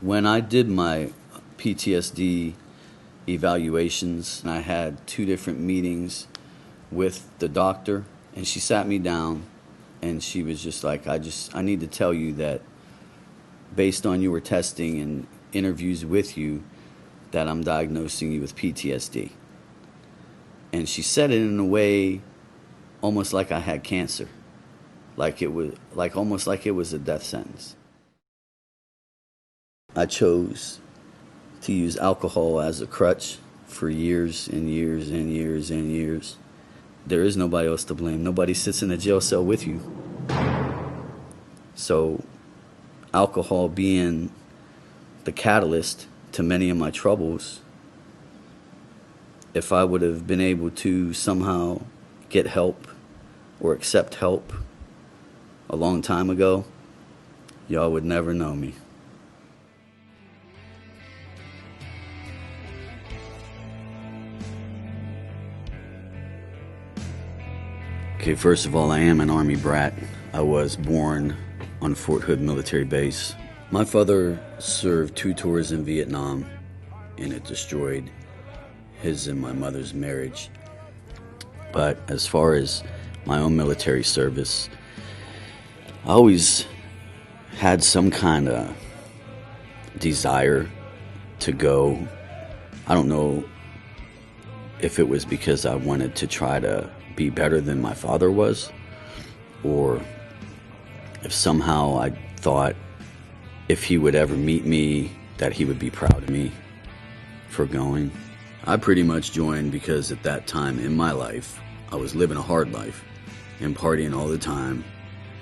When I did my PTSD evaluations, I had 2 different meetings with the doctor, and she sat me down and she was just like, I need to tell you that based on your testing and interviews with you, that I'm diagnosing you with PTSD. And she said it in a way almost like I had cancer, almost like it was a death sentence. I chose to use alcohol as a crutch for years and years and years and years. There is nobody else to blame. Nobody sits in a jail cell with you. So alcohol being the catalyst to many of my troubles, if I would have been able to somehow get help or accept help a long time ago, y'all would never know me. Okay, first of all, I am an Army brat. I was born on Fort Hood military base. My father served 2 tours in Vietnam, and it destroyed his and my mother's marriage. But as far as my own military service, I always had some kind of desire to go. I don't know if it was because I wanted to try to be better than my father was, or if somehow I thought if he would ever meet me that he would be proud of me for going. I pretty much joined because at that time in my life I was living a hard life and partying all the time,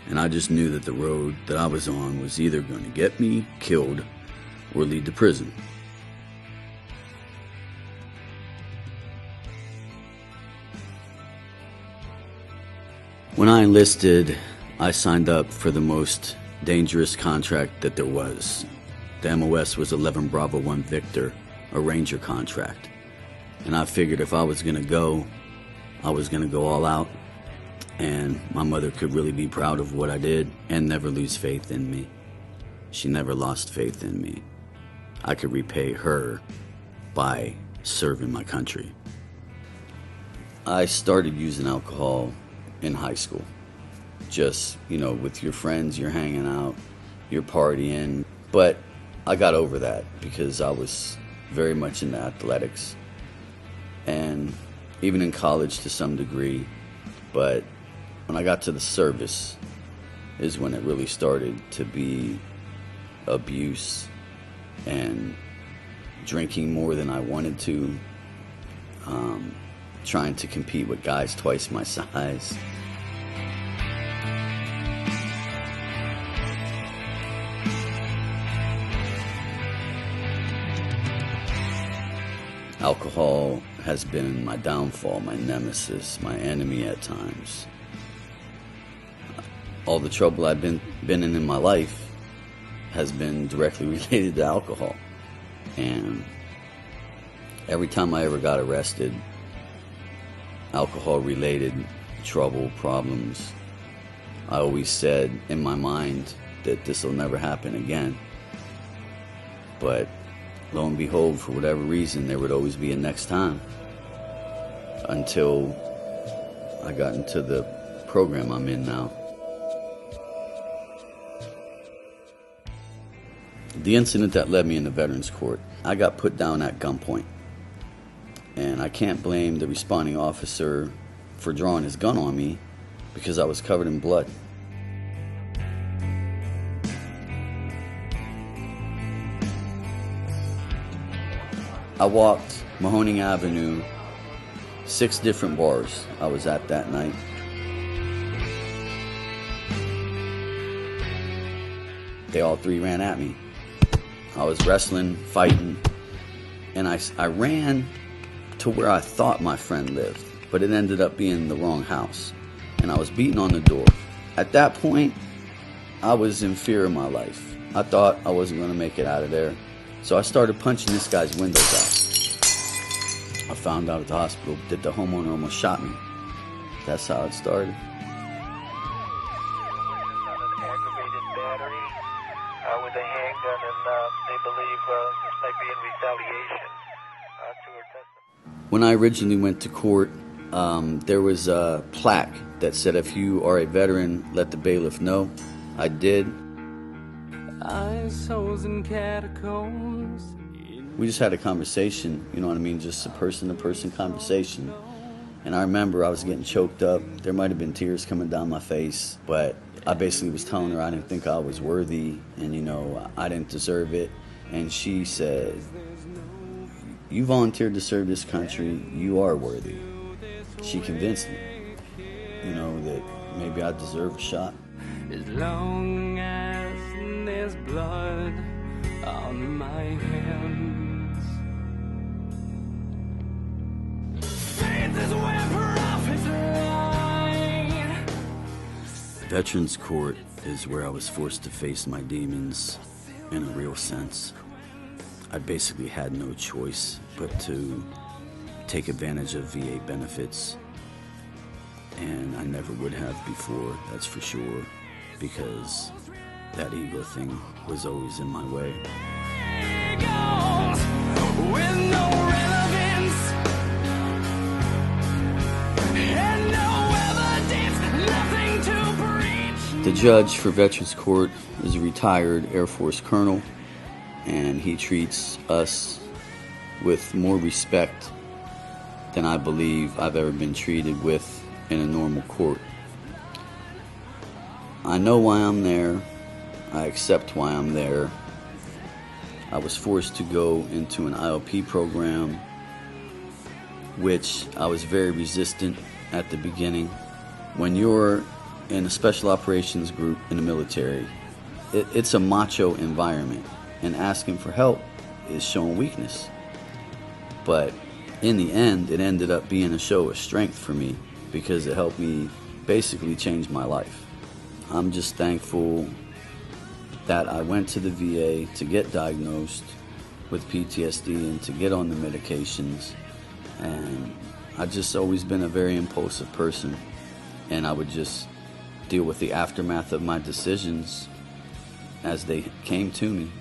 and I just knew that the road that I was on was either going to get me killed or lead to prison. When I enlisted, I signed up for the most dangerous contract that there was. The MOS was 11 Bravo 1 Victor, a Ranger contract. And I figured if I was going to go, I was going to go all out. And my mother could really be proud of what I did and never lose faith in me. She never lost faith in me. I could repay her by serving my country. I started using alcohol in high school. Just, with your friends, you're hanging out, you're partying. But I got over that because I was very much into athletics, and even in college to some degree. But when I got to the service is when it really started to be abuse and drinking more than I wanted to, trying to compete with guys twice my size. Alcohol has been my downfall, my nemesis, my enemy at times. All the trouble I've been in my life has been directly related to alcohol. And every time I ever got arrested, alcohol-related trouble, problems, I always said in my mind that this will never happen again. But lo and behold, for whatever reason, there would always be a next time, until I got into the program I'm in now. The incident that led me in the Veterans Court, I got put down at gunpoint. And I can't blame the responding officer for drawing his gun on me because I was covered in blood. I walked Mahoning Avenue, 6 different bars I was at that night. They all 3 ran at me. I was wrestling, fighting, and I ran to where I thought my friend lived, but it ended up being the wrong house, and I was beating on the door. At that point, I was in fear of my life. I thought I wasn't going to make it out of there, so I started punching this guy's windows out. I found out at the hospital that the homeowner almost shot me. That's how it started. With a handgun, and they believe When I originally went to court, there was a plaque that said, "If you are a veteran, let the bailiff know." I did. We just had a conversation, you know what I mean, just a person-to-person conversation. And I remember I was getting choked up. There might have been tears coming down my face, but I basically was telling her I didn't think I was worthy and, you know, I didn't deserve it. And she said, "You volunteered to serve this country. You are worthy." She convinced me, you know, that maybe I deserve a shot. As long as there's blood on my hands, faith is where prophets lie. Veterans Court is where I was forced to face my demons in a real sense. I basically had no choice but to take advantage of VA benefits, and I never would have before, that's for sure, because that ego thing was always in my way. The judge for Veterans Court is a retired Air Force colonel, and he treats us with more respect than I believe I've ever been treated with in a normal court. I know why I'm there. I accept why I'm there. I was forced to go into an IOP program, which I was very resistant at the beginning. When you're in a special operations group in the military, it's a macho environment, and asking for help is showing weakness. But in the end, it ended up being a show of strength for me because it helped me basically change my life. I'm just thankful that I went to the VA to get diagnosed with PTSD and to get on the medications. And I've just always been a very impulsive person, and I would just deal with the aftermath of my decisions as they came to me.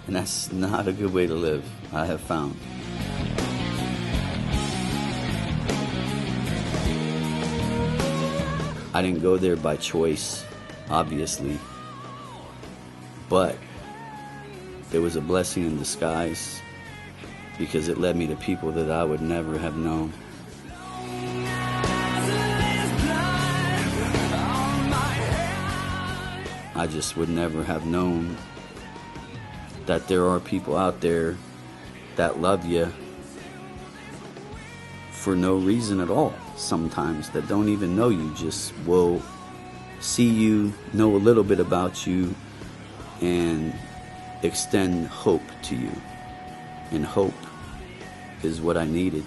And that's not a good way to live, I have found. I didn't go there by choice, obviously, but it was a blessing in disguise because it led me to people that I would never have known. I just would never have known that there are people out there that love you for no reason at all. Sometimes that don't even know you, just will see you, know a little bit about you, and extend hope to you. And hope is what I needed.